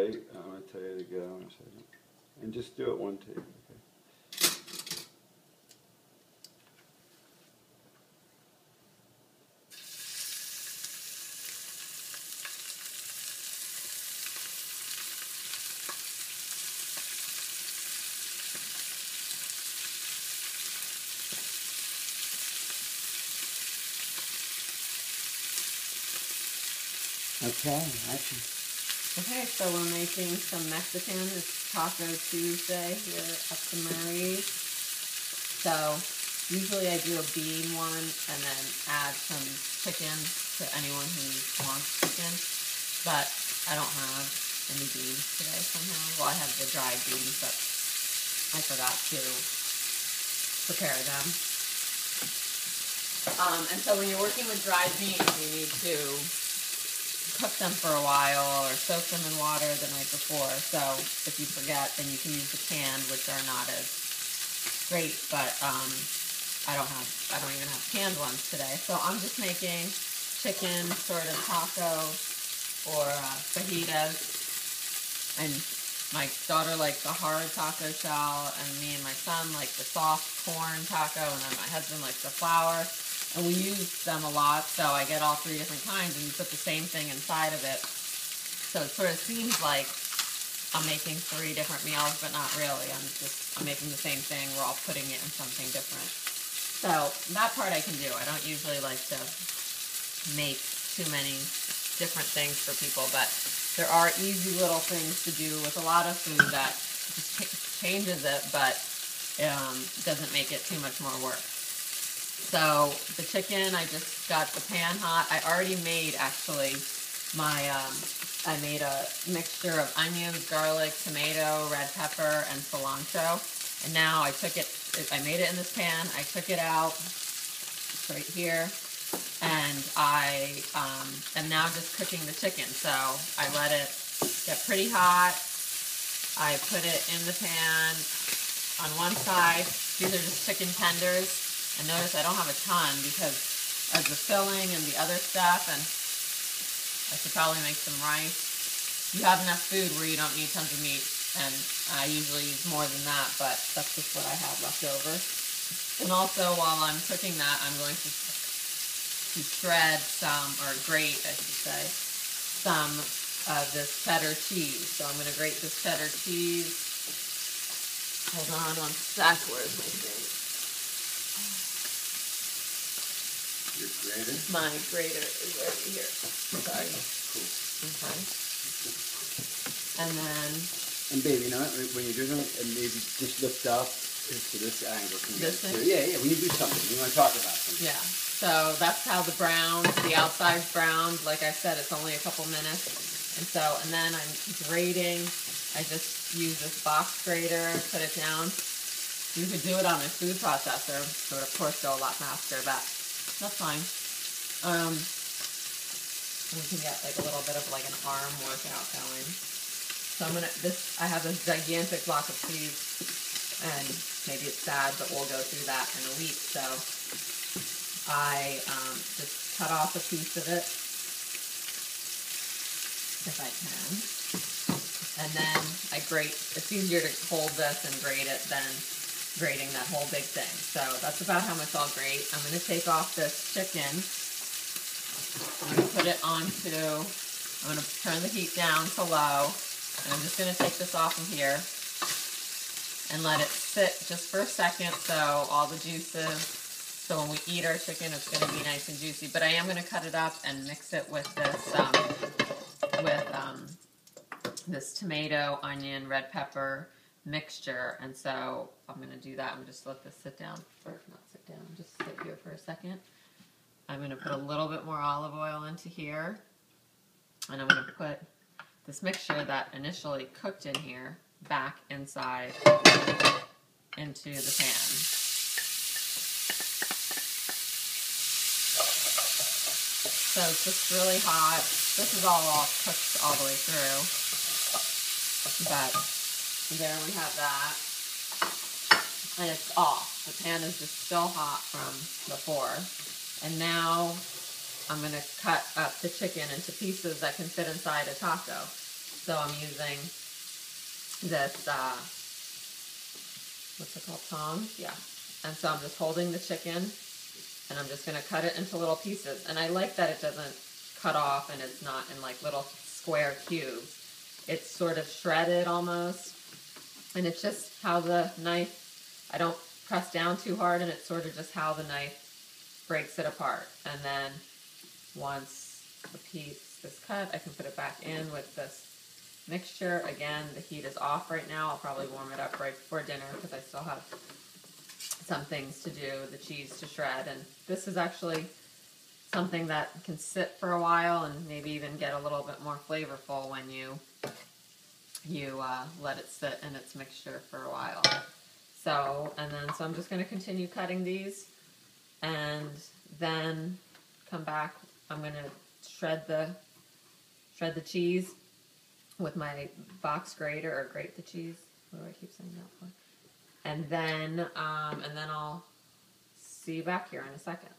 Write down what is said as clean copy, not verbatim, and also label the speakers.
Speaker 1: Okay, I'm going to tell you to go in a second. And just do it one take, okay? Okay, action.
Speaker 2: Okay, so we're making some Mexican. It's Taco Tuesday here at the Murray's. So usually I do a bean one and then add some chicken to anyone who wants chicken. But I don't have any beans today somehow. Well, I have the dried beans, but I forgot to prepare them. And so when you're working with dried beans, you need to cook them for a while or soak them in water the night before. So if you forget, then you can use the canned, which are not as great, but I don't even have canned ones today. So I'm just making chicken sort of taco or fajitas, and my daughter likes the hard taco shell, and me and my son like the soft corn taco, and then my husband likes the flour. And we use them a lot, so I get all three different kinds, and you put the same thing inside of it. So it sort of seems like I'm making three different meals, but not really. I'm making the same thing. We're all putting it in something different. So that part I can do. I don't usually like to make too many different things for people, but there are easy little things to do with a lot of food that just changes it, but doesn't make it too much more work. So the chicken, I just got the pan hot. I already made actually I made a mixture of onions, garlic, tomato, red pepper, and cilantro. And now I made it in this pan. I took it out, it's right here, and I am now just cooking the chicken. So I let it get pretty hot. I put it in the pan on one side. These are just chicken tenders. And notice I don't have a ton because of the filling and the other stuff, and I should probably make some rice. You have enough food where you don't need tons of meat, and I usually use more than that, but that's just what I have left over. And also, while I'm cooking that, I'm going to shred some, or grate, I should say, some of this cheddar cheese. So I'm going to grate this cheddar cheese. Hold on one sec. Where's my thing?
Speaker 1: Your grater?
Speaker 2: My grater is right here. Sorry.
Speaker 1: Cool.
Speaker 2: Okay. And then...
Speaker 1: And babe, you know what? When you're doing it, and maybe just lift up to this angle.
Speaker 2: This thing?
Speaker 1: Yeah, when you do something, you want to talk about something.
Speaker 2: Yeah. So that's how the outside's browned. Like I said, it's only a couple minutes. And then I'm grating. I just use this box grater, put it down. You could do it on a food processor. It would, of course, go a lot faster, but that's fine. We can get like a little bit of like an arm workout going. So I have this gigantic block of cheese, and maybe it's sad, but we'll go through that in a week. So I just cut off a piece of it, if I can. And then I grate. It's easier to hold this and grate it than grating that whole big thing. So that's about how much I'll grate. I'm going to take off this chicken. I'm going to put it onto, I'm going to turn the heat down to low, and I'm just going to take this off from here and let it sit just for a second so all the juices, so when we eat our chicken it's going to be nice and juicy. But I am going to cut it up and mix it with this tomato, onion, red pepper mixture, and so I'm going to do that. I'm going to just let this sit down, or not sit down, just sit here for a second. I'm going to put a little bit more olive oil into here, and I'm going to put this mixture that initially cooked in here back inside into the pan. So it's just really hot. This is all cooked all the way through, but there we have that, and it's off. The pan is just still hot from before. And now I'm going to cut up the chicken into pieces that can fit inside a taco. So I'm using this, what's it called, tongs? Yeah. And so I'm just holding the chicken, and I'm just going to cut it into little pieces. And I like that it doesn't cut off and it's not in like little square cubes. It's sort of shredded almost. And it's just how the knife, I don't press down too hard, and it's sort of just how the knife breaks it apart. And then once the piece is cut, I can put it back in with this mixture. Again, the heat is off right now. I'll probably warm it up right before dinner because I still have some things to do, the cheese to shred. And this is actually something that can sit for a while and maybe even get a little bit more flavorful when you let it sit in its mixture for a while. So I'm just going to continue cutting these, and then come back. I'm going to shred the cheese with my box grater, or grate the cheese. What do I keep saying that for? And then I'll see you back here in a second.